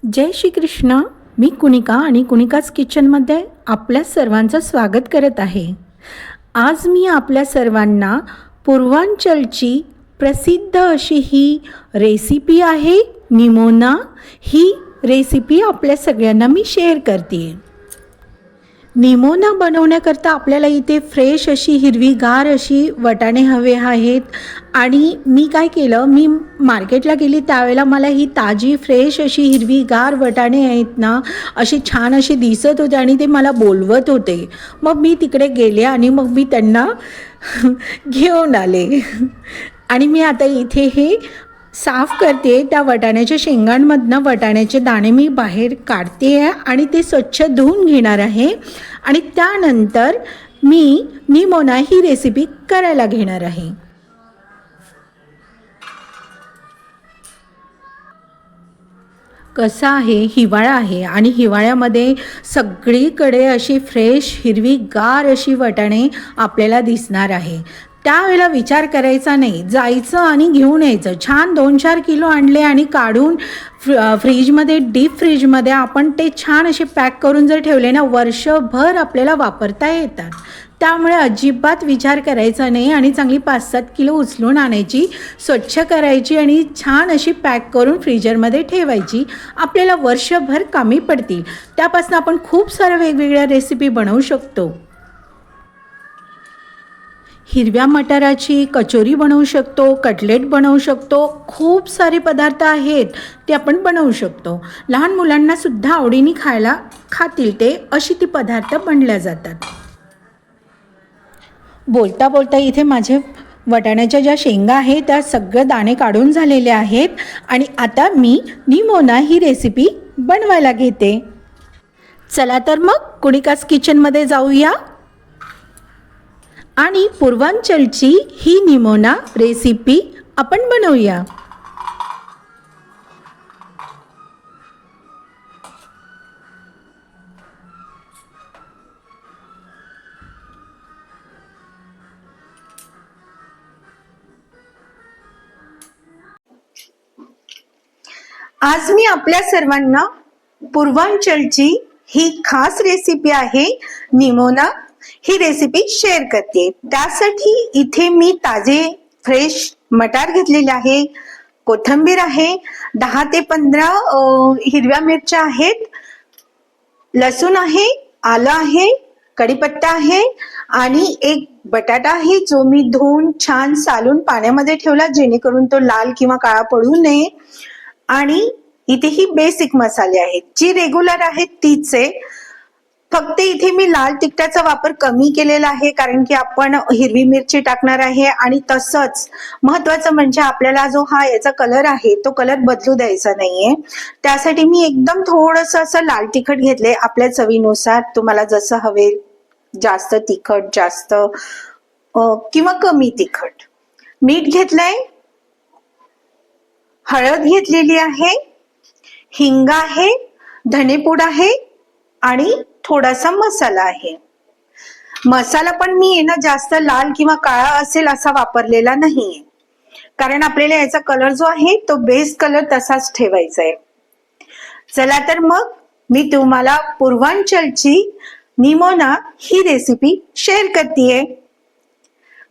जय श्री कृष्ण. मी कुणिका आणि कुणिकाज किचनमध्ये आपल्या सर्वांचं स्वागत करत आहे. आज मी आपल्या सर्वांना पूर्वांचलची प्रसिद्ध अशी ही रेसिपी आहे निमोना. ही रेसिपी आपल्या सगळ्यांना मी शेअर करते. निमोना बनवण्याकरता आपल्याला इथे फ्रेश अशी हिरवीगार अशी वाटाणे हवे आहेत. आणि मी काय केलं, मी मार्केटला गेली त्यावेळेला मला ही ताजी फ्रेश अशी हिरवीगार वाटाणे आहेत ना, अशी छान अशी दिसत होते आणि ते मला बोलवत होते. मग मी तिकडे गेले आणि मग मी त्यांना घेऊन आले. आणि मी आता इथे हे साफ करते. त्या वाटाण्याच्या शेंगांमधनं वाटाण्याचे दाणे मी बाहेर काढते आहे आणि ते स्वच्छ धुवून घेणार आहे. आणि त्यानंतर मी निमोना ही रेसिपी करायला घेणार आहे. कसं आहे, हिवाळा आहे आणि हिवाळ्यामध्ये सगळीकडे अशी फ्रेश हिरवीगार अशी वाटाणे आपल्याला दिसणार आहे. त्यावेळेला विचार करायचा नाही, जायचं आणि घेऊन यायचं. छान 2-4 किलो आणले आणि काढून फ्रीजमध्ये डीप फ्रीजमध्ये आपण ते छान असे पॅक करून जर ठेवले ना, वर्षभर आपल्याला वापरता येतात. त्यामुळे अजिबात विचार करायचा नाही आणि चांगली 5-7 किलो उचलून आणायची, स्वच्छ करायची आणि छान अशी पॅक करून फ्रीजरमध्ये ठेवायची. आपल्याला वर्षभर कामी पडतील. त्यापासून आपण खूप साऱ्या वेगवेगळ्या रेसिपी बनवू शकतो. हिरव्या मटाराची कचोरी बनवू शकतो, कटलेट बनवू शकतो. खूप सारे पदार्थ आहेत ते आपण बनवू शकतो. लहान मुलांनासुद्धा आवडीने खातील ते अशी ती पदार्थ बनल्या जातात. बोलता बोलता इथे माझे वाटाण्याच्या ज्या शेंगा आहेत त्या सगळे दाणे काढून झालेले आहेत. आणि आता मी निमोना ही रेसिपी बनवायला घेते. चला तर मग कुणिकाज किचनमध्ये जाऊया आणि पूर्वांचलची ही निमोना रेसिपी आपण बनवूया. आज मी आपल्या सर्वांना पूर्वांचलची ही खास रेसिपी आहे निमोना ही रेसिपी शेअर करते. त्यासाठी इथे मी ताजे फ्रेश मटार घेतलेले आहे, कोथिंबीर आहे, 10 ते 15 हिरव्या मिरच्या आहेत, लसूण आहे, आलं आहे, कढीपत्ता आहे आणि एक बटाटा आहे जो मी धुवून छान सालून पाण्यामध्ये ठेवला जेणेकरून तो लाल किंवा काळा पडू नये. आणि इथे ही बेसिक मसाले आहेत, जी रेग्युलर आहेत तीच आहे. फक्त इथे मी लाल तिखटाचा वापर कमी केलेला आहे कारण की आपण हिरवी मिरची टाकणार आहे. आणि तसंच महत्वाचं म्हणजे आपल्याला जो याचा कलर आहे तो कलर बदलू द्यायचा नाहीये. त्यासाठी मी एकदम थोडंसं असं लाल तिखट घेतले आपल्या चवीनुसार. तुम्हाला जसं हवे, जास्त तिखट, जास्त किंवा कमी तिखट. मीठ घेतलंय, हळद घेतलेली आहे, हिंग आहे, धनेपूड आहे आणि थोडासा मसाला आहे. मसाला पण मी जास्त लाल किंवा काळा असेल असा वापरलेला नाहीये कारण आपल्याला याचा कलर जो आहे तो बेस कलर तसाच ठेवायचा आहे. चला तर मग मी तुम्हाला पूर्वांचलची निमोना ही रेसिपी शेअर करतेय.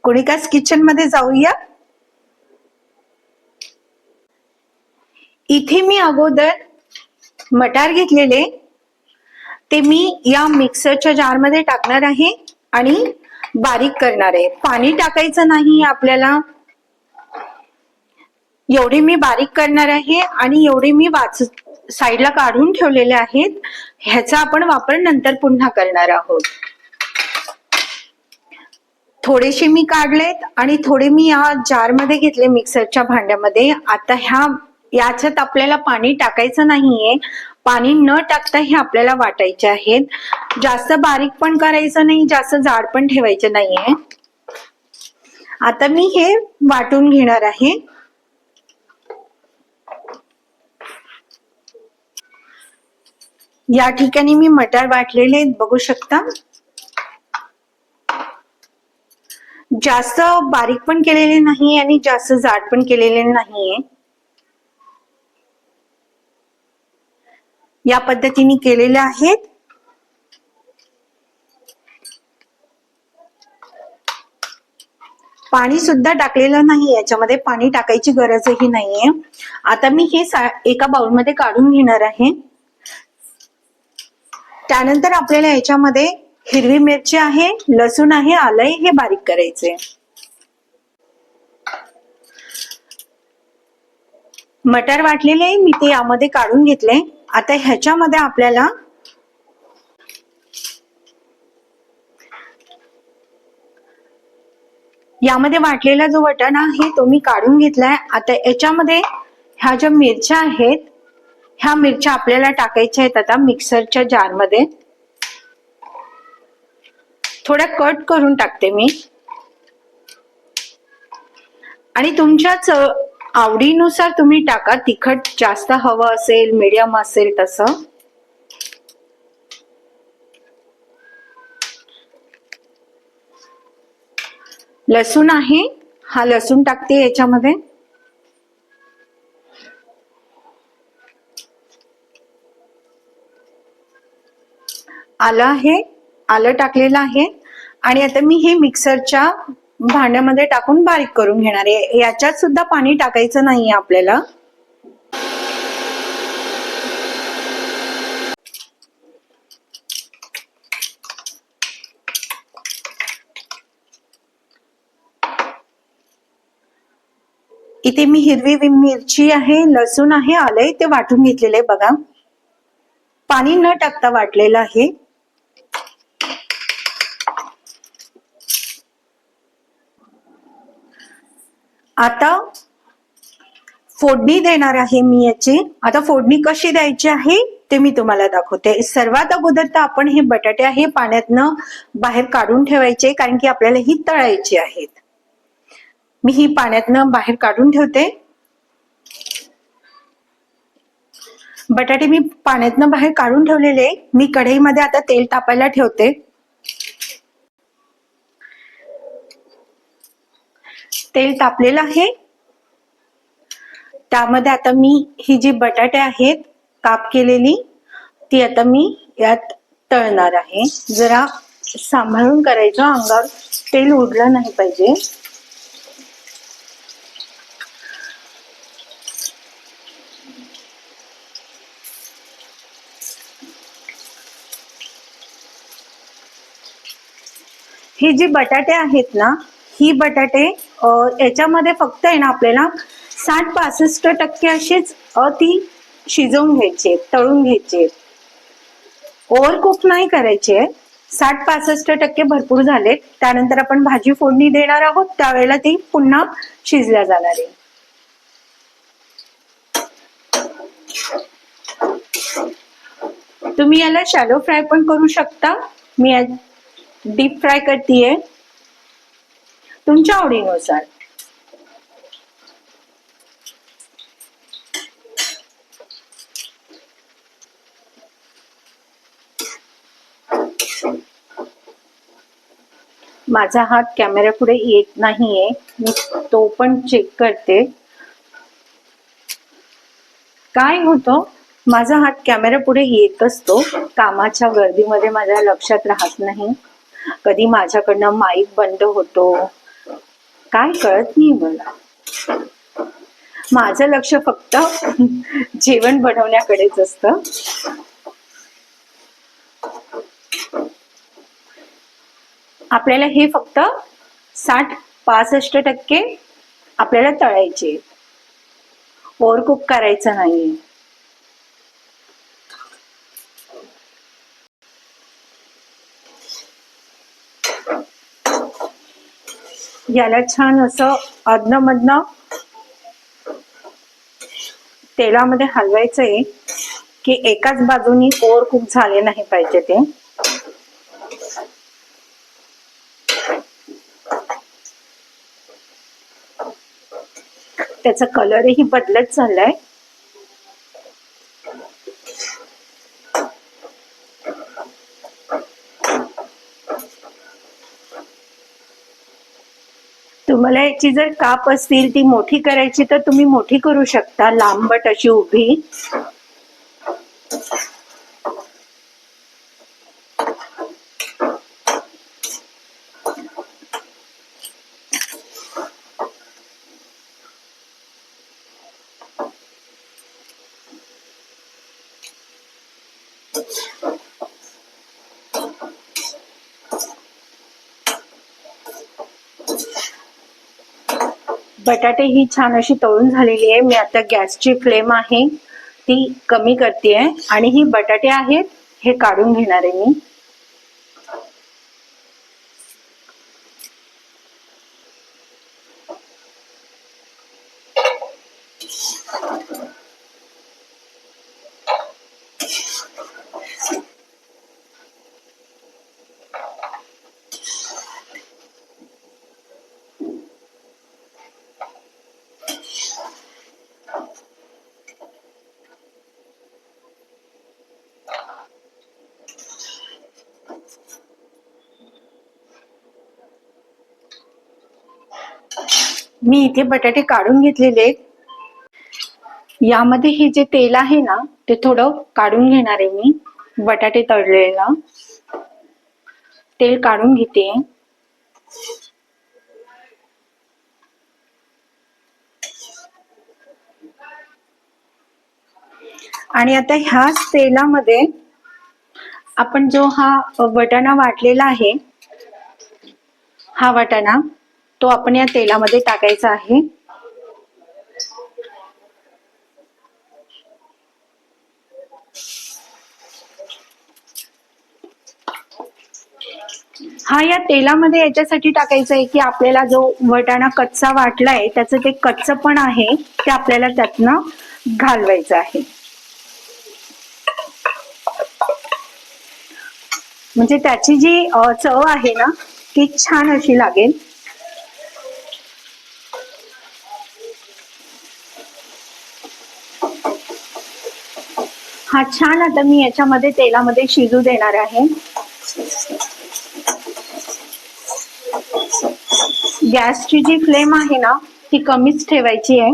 कुणिकाज किचन मध्ये जाऊया. इथे मी अगोदर मटार घेतलेले ते मी या मिक्सरच्या जार मध्ये टाकणार आहे आणि बारीक करणार आहे. पाणी टाकायचं नाही आपल्याला. एवढे मी बारीक करणार आहे आणि एवढे मी साईडला काढून ठेवलेले आहेत. ह्याचा आपण वापर नंतर पुन्हा करणार आहोत. थोडेसे मी काढलेत आणि थोडे मी या जार मध्ये घेतले मिक्सरच्या भांड्यामध्ये. आता याच्यात आपल्याला पाणी टाकायचं नाहीये. पाणी न टाकता हे आपल्याला वाटायचे आहेत. जास्त बारीक पण करायचं नाही, जास्त जाड पण ठेवायचं नाहीये. आता मी हे वाटून घेणार आहे. या ठिकाणी मी मटार वाटलेले बघू शकता. जास्त बारीक पण केलेले नाही आणि जास्त जाड पण केलेले नाहीये. या पद्धतीने केलेल्या आहेत. पाणी सुद्धा टाकलेलं नाही, याच्यामध्ये पाणी टाकायची गरजही नाहीये. आता मी हे एका बाउलमध्ये काढून घेणार आहे. त्यानंतर आपल्याला याच्यामध्ये हिरवी मिरची आहे, लसूण आहे, आलं आहे, हे बारीक करायचे. मटार वाटलेले आहे मी ते यामध्ये काढून घेतले. आता ह्याच्यामध्ये आपल्याला यामध्ये वाटलेला जो वाटाणा आहे तो मी काढून घेतलाय. आता याच्यामध्ये ह्या ज्या मिरच्या आहेत, ह्या मिरच्या आपल्याला टाकायच्या आहेत. आता मिक्सरच्या जारमध्ये थोड्या कट करून टाकते मी, आणि तुमच्याच आवडीनुसार तुम्ही टाका. तिखट जास्त हवं असेल, मीडियम असेल तसं. लसूण आहे, हा लसूण टाकते याच्यामध्ये. आलं आहे, आलं टाकलेलं आहे. आणि आता मी हे मिक्सरच्या भांड्यामध्ये टाकून बारीक करून घेणार आहे. याच्यात सुद्धा पाणी टाकायचं नाहीये आपल्याला. इथे मी हिरवी मिरची आहे, लसूण आहे, आलं आहे, ते वाटून घेतलेलं आहे बघा. पाणी न टाकता वाटलेलं आहे. आता फोडणी देणार आहे मी याची. आता फोडणी कशी द्यायची आहे ते मी तुम्हाला दाखवते. सर्वात अगोदर तर आपण हे बटाटे आहे पाण्यातनं बाहेर काढून ठेवायचे, कारण की आपल्याला ही तळायची आहेत. मी ही पाण्यातनं बाहेर काढून ठेवते. बटाटे मी पाण्यातनं बाहेर काढून ठेवलेले. मी कढईमध्ये आता तेल तापायला ठेवते. तेल तापलेलं आहे. त्यामध्ये आता मी ही जी बटाटे आहेत काप केलेली, ती आता मी यात तळणार आहे. जरा सांभाळून करायचं, अंगावर तेल उडलं नाही पाहिजे. ही जी बटाटे आहेत ना, ही बटाटे याच्यामध्ये फक्त आहे ना आपल्याला 60-65% अशीच ती शिजवून घ्यायचे, तळून घ्यायचे. ओव्हर कुक नाही करायचे. 60-65% भरपूर झाले. त्यानंतर आपण भाजी फोडणी देणार आहोत, त्यावेळेला ती पुन्हा शिजल्या जाणार आहे. तुम्ही याला शॅलो फ्राय पण करू शकता. मी डीप फ्राय करतीये, तुमच्या आवडीनुसार. माझा हात कॅमेरा पुढे येत नाहीये, मी तो पण चेक करते. काय होतं, माझा हात कॅमेरा पुढे येत असतो, कामाच्या गर्दीमध्ये माझ्या लक्षात राहत नाही. कधी माझ्याकडनं माईक बंद होतो, काय कळत नाही मला. माझं लक्ष फक्त जेवण बनवण्याकडेच असतं. आपल्याला हे फक्त 60-65% आपल्याला तळायचे, ओव्हर कुक करायचं नाही. याला छान असं अधनं-मधनं तेलामध्ये हलवायचंय, की एकाच बाजूनी ओव्हर कुक झाले नाही पाहिजे ते. त्याचा कलरही बदलत चाललाय. तुम्हाला याची जर काप असतील, ती मोठी करायची तर तुम्ही मोठी करू शकता, लांबट अशी उभी. बटाटे ही छान अशी तळून झालेली आहे. मी आता गॅसची फ्लेम आहे ती कमी करते आणि ही बटाटे आहेत हे काढून घेणार आहे मी. मी इथे बटाटे काढून घेतलेले आहेत. यामध्ये हे जे तेल आहे ना ते थोडं काढून घेणार आहे मी. बटाटे तळलेलं तेल काढून घेते. आणि आता ह्याच तेलामध्ये आपण जो हा वाटाणा वाटलेला आहे, हा वाटाणा तो आपण या तेलामध्ये टाकायचा आहे. हा या तेलामध्ये याच्यासाठी टाकायचा आहे की आपल्याला जो वाटाणा कच्चा वाटलाय त्याचं ते कच्चं पण आहे ते आपल्याला त्यातनं घालवायचं आहे. म्हणजे त्याची जी चव आहे ना ती छान अशी लागेल. हा छान आता मी याच्यामध्ये तेलामध्ये शिजू देणार आहे. गॅसची जी फ्लेम आहे ना ती कमीच ठेवायची आहे.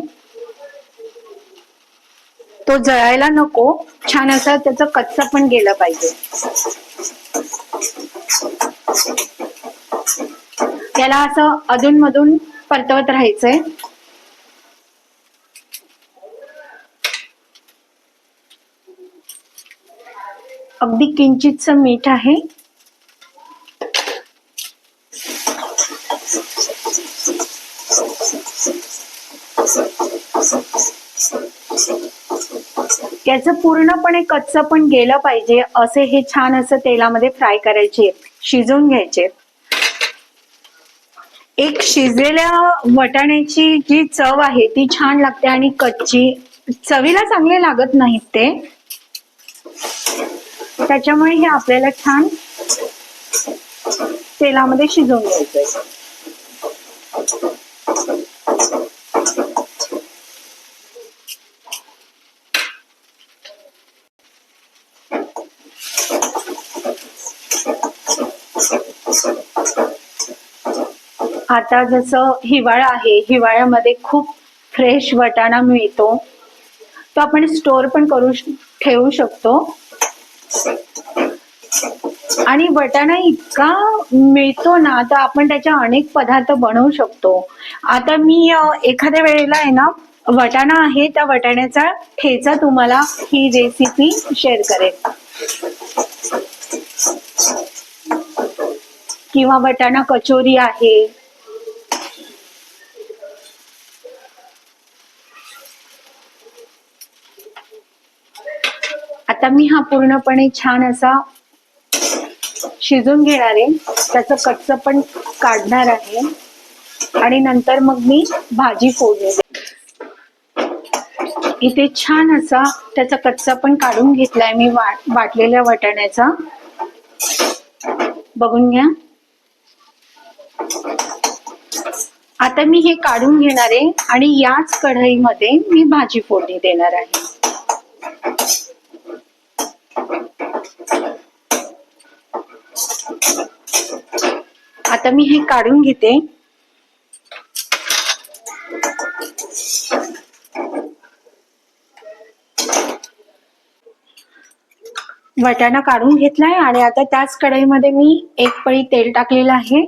तो जळायला नको, छान असं त्याचं कच्चं पण गेलं पाहिजे. त्याला असं अधून मधून परतवत राहायचंय. अगदी किंचितचं मीठ आहे. त्याचं पूर्णपणे कच्चं पण गेलं पाहिजे असे हे छान असं तेलामध्ये फ्राय करायचे, शिजवून घ्यायचे. एक शिजलेल्या वाटाण्याची जी चव आहे ती छान लागते आणि कच्ची चवीला चांगले लागत नाहीत ते. त्याच्यामुळे हे आपल्याला छान तेलामध्ये शिजवून घ्यायचंय. आता जसं हिवाळा आहे, हिवाळ्यामध्ये खूप फ्रेश वाटाणा मिळतो, तो आपण स्टोर पण करू ठेवू शकतो. आणि वाटाणा इतका मिळतो ना तर आपण त्याचे अनेक पदार्थ बनवू शकतो. आता मी एखाद्या वेळेला आहे ना वाटाणा आहे त्या वाटाण्याचा ठेचा तुम्हाला ही रेसिपी शेअर करेन. किंवा वाटाणा कचोरी आहे. आता मी हा पूर्णपणे छान असा शिजून घेणार आहे. त्याचं कच्चं पण काढणार आहे आणि नंतर मग मी भाजी फोडणी देईन. इथे छान असा त्याचा कच्चा पण काढून घेतलाय मी वाटलेल्या वाटाण्याचा. बघून घ्या. आता मी हे काढून घेणार आहे आणि याच कढईमध्ये मी भाजी फोडणी देणार आहे. आता मी हे काढून घेते. वाटाणा काढून घेतलाय आणि आता त्याच कढईमध्ये मी एक पळी तेल टाकलेलं आहे.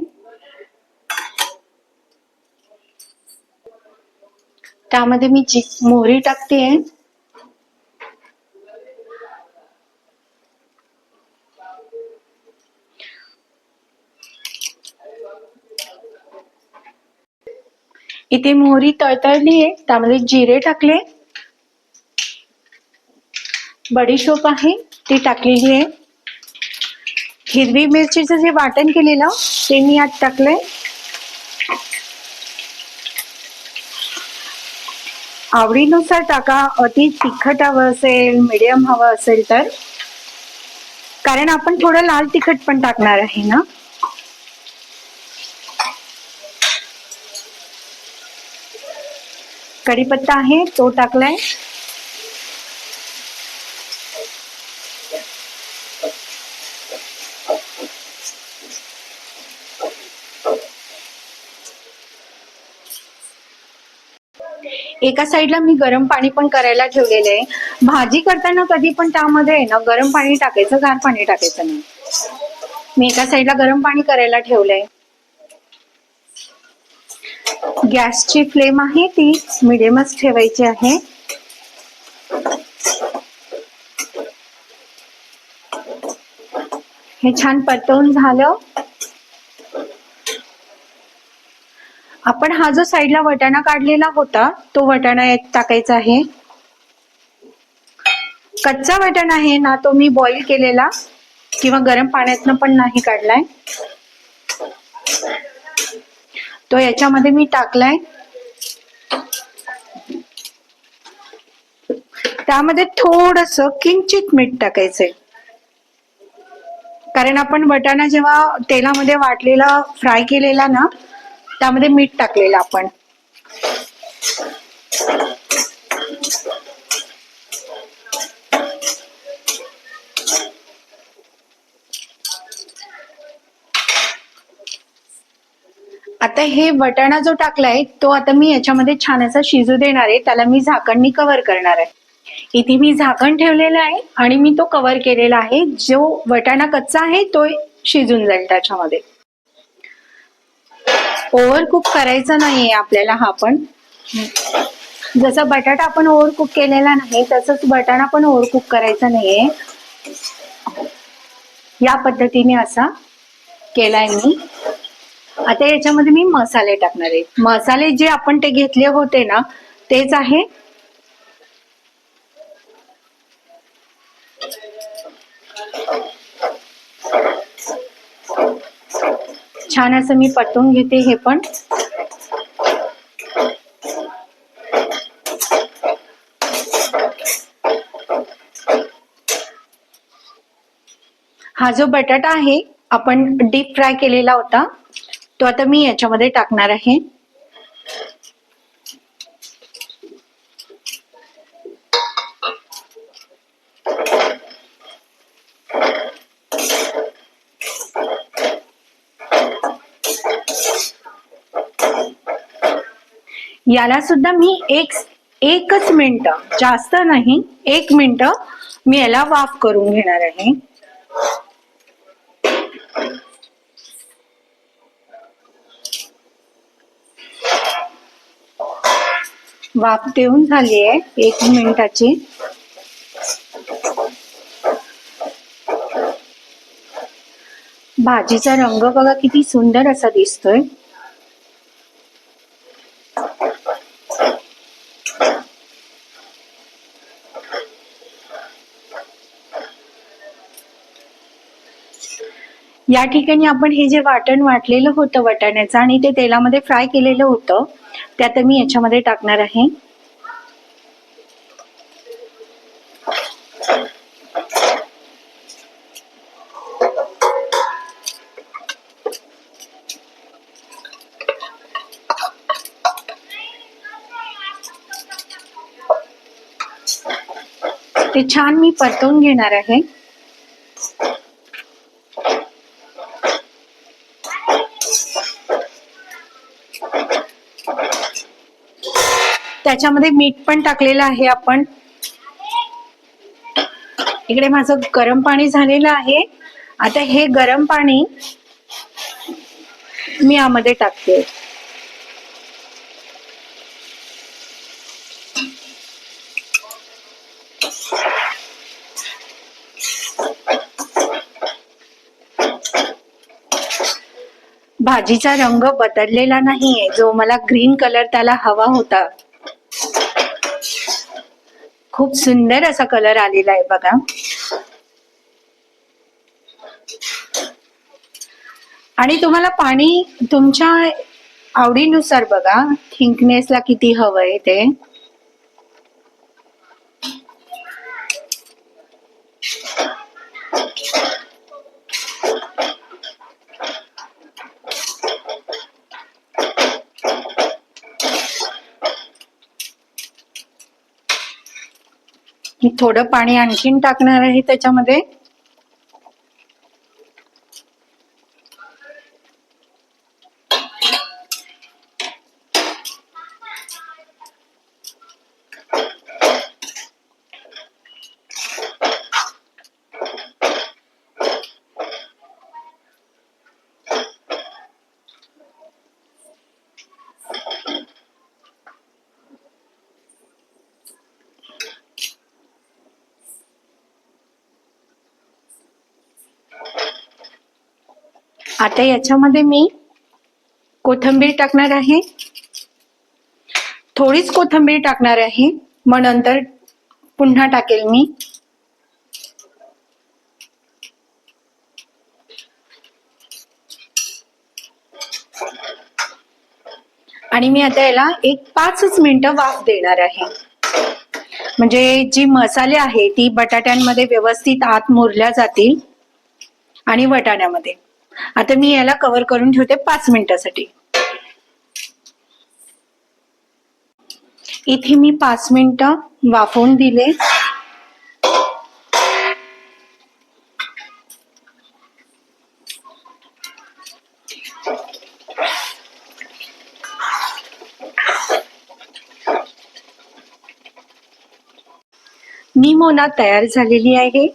त्यामध्ये मी मोहरी टाकते. इथे मोहरी तळतळली आहे, त्यामध्ये जिरे टाकले, बडीशोप आहे ती टाकलेली आहे, हिरवी मिरचीचं जे वाटण केलेलं ते मी यात टाकलंय, आवडीनुसार टाका, अति तिखट हवं असेल, मीडियम हवं असेल तर, कारण आपण थोडं लाल तिखट पण टाकणार आहे ना. कढीपत्ता आहे तो टाकलाय, एका साईडला मी गरम पाणी पण करायला ठेवलेलं आहे. भाजी करताना कधी पण त्यामध्ये ना गरम पाणी टाकायचं, गार पाणी टाकायचं नाही. मी एका साईडला गरम पाणी करायला ठेवलंय. गॅसची फ्लेम आहे ती मिडियमच ठेवायची आहे. हे छान परतवून झालं. आपण हा जो साईडला वटाणा काढलेला होता तो वटाणा यात टाकायचा आहे. कच्चा वटाणा आहे ना तो मी बॉईल केलेला किंवा गरम पाण्यातनं पण नाही काढलाय, तो याच्यामध्ये मी टाकलाय. त्यामध्ये थोडस किंचित मीठ टाकायचंय, कारण आपण वटाणा जेव्हा तेलामध्ये वाटलेला फ्राय केलेला ना त्यामध्ये मीठ टाकलेलं आपण. आता हे वटाणा जो टाकलाय तो आता मी याच्यामध्ये छान असा शिजू देणार आहे, त्याला मी झाकणनी कव्हर करणार आहे. इथे मी झाकण ठेवलेलं आहे आणि मी तो कव्हर केलेला आहे. जो वटाणा कच्चा आहे तो शिजून जाईल त्याच्यामध्ये. ओव्हर कुक करायचा नाहीये आपल्याला हा पण. जसा बटाटा आपण ओव्हर कुक केलेला नाही तसंच वटाणा पण ओव्हर कुक करायचा नाहीये. या पद्धतीने असा केलाय मी. आता याच्यामध्ये मी मसाले टाकणार आहे. मसाले जे आपण ते घेतले होते ना तेच आहे. छान असं मी परतून घेते हे पण. हा जो बटाटा आहे आपण डीप फ्राय केलेला होता तो आता मी याच्यामध्ये टाकणार आहे. याला सुद्धा मी एकच मिनिट, जास्त नाही, 1 मिनिट मी याला वाफ करून घेणार आहे. वाफ देऊन झाली आहे 1 मिनिटाची. भाजीचा रंग बघा किती सुंदर असा दिसतोय. या ठिकाणी आपण हे जे वाटण वाटलेलं होतं वटाण्याचं आणि ते तेलामध्ये फ्राय केलेलं होतं ते आता मी याच्यामध्ये टाकणार आहे. ते छान मी परतवून घेणार आहे. त्याच्यामध्ये मीठ पण टाकलेलं आहे आपण. इकडे माझं गरम पाणी झालेलं आहे. आता हे गरम पाणी मी यामध्ये टाकते. भाजीचा रंग बदललेला नाहीये, जो मला ग्रीन कलर त्याला हवा होता. खूप सुंदर असा कलर आलेला आहे बघा. आणि तुम्हाला पाणी तुमच्या आवडीनुसार बघा, थिकनेसला किती हवंय ते. मी थोडं पाणी आणखीन टाकणार आहे त्याच्यामध्ये. आता याच्यामध्ये मी कोथिंबीर टाकणार आहे. थोडीच कोथिंबीर टाकणार आहे, मग नंतर पुन्हा टाकेल मी. आणि मी आता याला एक 5 मिनिटं वाफ देणार आहे, म्हणजे जी मसाले आहे ती बटाट्यांमध्ये व्यवस्थित आत मुरल्या जातील आणि वाटाण्यामध्ये. आता मी याला कव्हर करून ठेवते 5 मिनिटासाठी. इथे मी 5 मिनिटं वाफवून दिले. निमोना तयार झालेली आहे.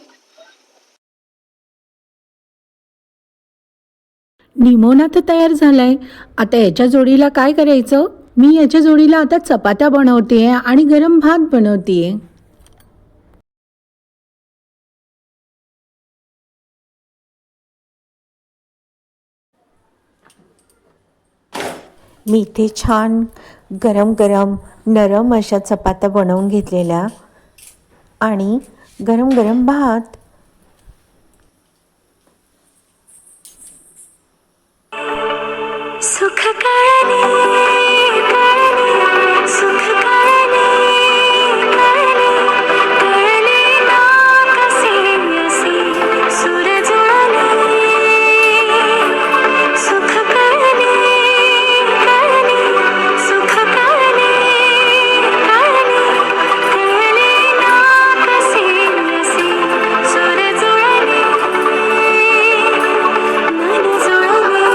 निमोना तर तयार झालाय. आता याच्या जोडीला काय करायचं? मी याच्या जोडीला आता चपात्या बनवतेय आणि गरम भात बनवतेय. मी इथे छान गरम गरम नरम अशा चपात्या बनवून घेतलेल्या आणि गरम गरम भात. सुख कळले कळले सुख कळले कळले कळले ना कसे असे सूर जुळले. सुख कळले कळले सुख कळले कळले कळले ना कसे असे सूर जुळले मन जुळले.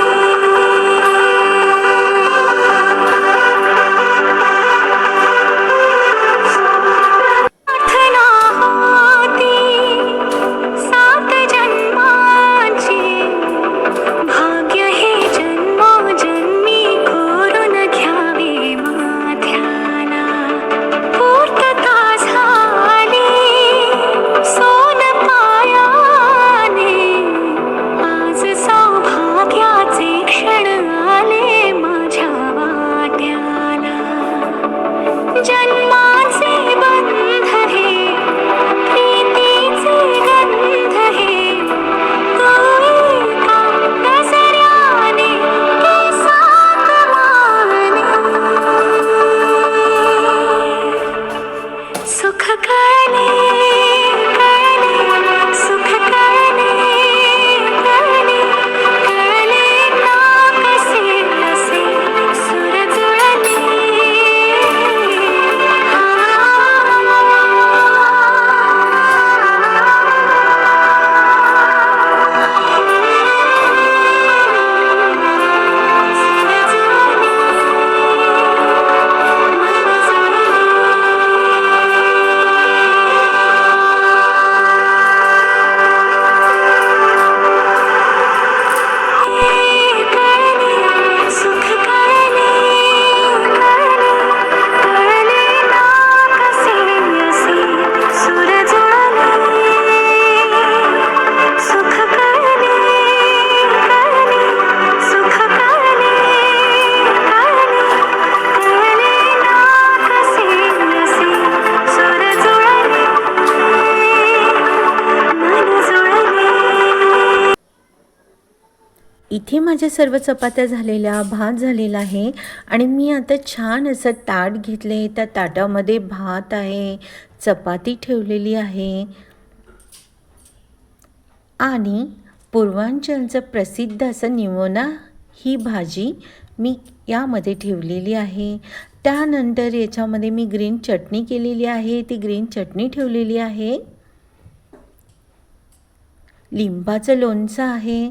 इथे माझ्या सर्व चपात्या झालेल्या, भात झालेला आहे आणि मी आता छान असं ताट घेतले. त्या ताटामध्ये भात आहे, चपाती ठेवलेली आहे आणि पूर्वांचलचं प्रसिद्ध असं निमोना ही भाजी मी यामध्ये ठेवलेली आहे. त्यानंतर याच्यामध्ये मी ग्रीन चटणी केलेली आहे, ती ग्रीन चटणी ठेवलेली आहे. लिंबाचं लोणचं आहे,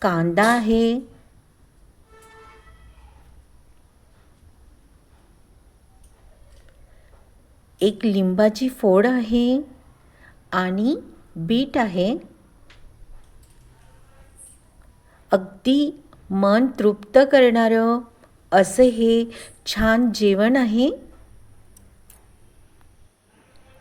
कांदा आहे, एक लिंबाची फोड आहे आणि बीट आहे. अगदी मन तृप्त करणारं असं हे छान जेवण आहे.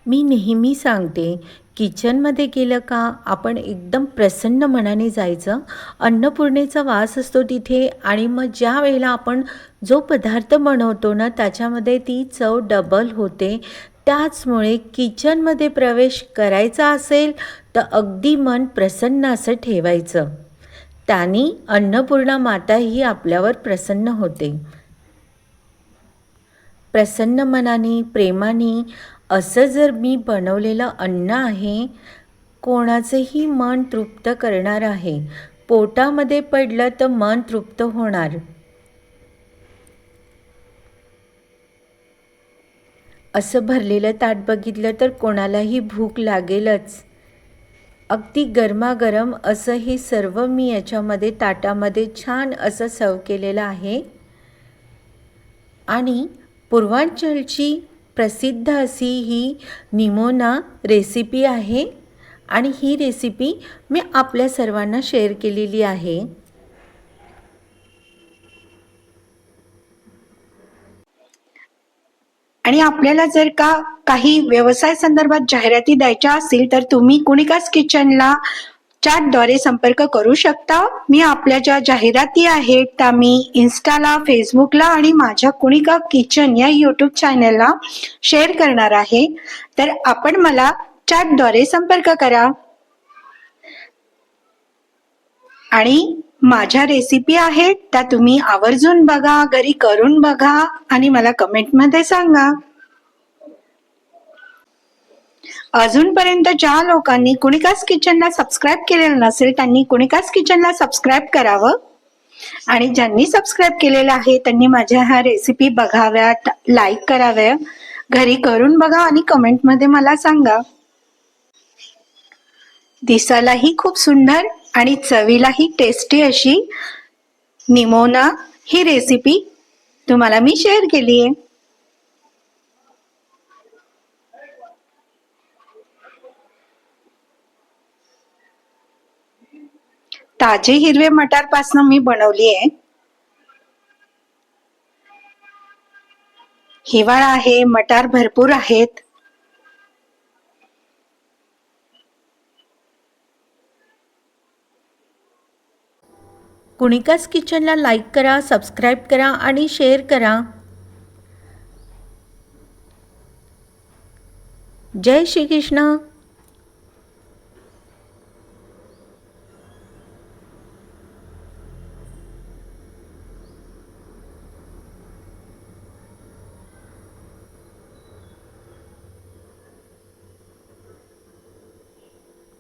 मी नेहमी सांगते, किचनमध्ये गेलं का आपण एकदम प्रसन्न मनाने जायचं. अन्नपूर्णेचा वास असतो तिथे आणि मग ज्या वेळेला आपण जो पदार्थ बनवतो ना त्याच्यामध्ये ती चव डबल होते. त्याचमुळे किचनमध्ये प्रवेश करायचा असेल तर अगदी मन प्रसन्न असं ठेवायचं. त्याने अन्नपूर्णा माता ही आपल्यावर प्रसन्न होते. प्रसन्न मनाने, प्रेमाने असं जर मी बनवलेलं अन्न आहे, कोणाचंही मन तृप्त करणार आहे. पोटामध्ये पडलं तर मन तृप्त होणार. असं भरलेलं ताट बघितलं तर कोणालाही भूक लागेलच. अगदी गरमागरम असं हे सर्व मी याच्यामध्ये ताटामध्ये छान असं सर्व केलेलं आहे. आणि पूर्वांचलची प्रसिद्ध अशी ही निमोना रेसिपी आहे आणि ही रेसिपी मी आपल्या सर्वांना शेअर केलेली आहे. आणि आपल्याला जर का काही व्यवसाय संदर्भात जाहिराती द्यायच्या असतील तर तुम्ही कुणिकास किचनला चॅटद्वारे संपर्क करू शकता. मी आपल्या ज्या जाहिराती आहेत त्या मी इन्स्टाला, फेसबुकला आणि माझ्या कुणिका किचन या यूट्यूब चॅनलला शेअर करणार आहे. तर आपण मला चॅटद्वारे संपर्क करा आणि माझ्या रेसिपी आहेत त्या तुम्ही आवर्जून बघा, घरी करून बघा आणि मला कमेंटमध्ये सांगा. अजूनपर्यंत ज्या लोकांनी कुणिकास किचनला सबस्क्राईब केलेलं नसेल त्यांनी कुणिकास किचनला सबस्क्राईब करावं आणि ज्यांनी सबस्क्राईब केलेलं आहे त्यांनी माझ्या ह्या रेसिपी बघाव्यात, लाईक कराव्या, घरी करून बघा आणि कमेंटमध्ये मला सांगा. दिसायलाही खूप सुंदर आणि चवीलाही टेस्टी अशी निमोना ही रेसिपी तुम्हाला मी शेअर केली आहे. ताजे हिरवे मटार पासून मी बनवली आहे. हिवाळा आहे, मटार भरपूर आहेत. कुणिकास किचनला लाईक करा, सबस्क्राईब करा आणि शेअर करा. जय श्री कृष्ण.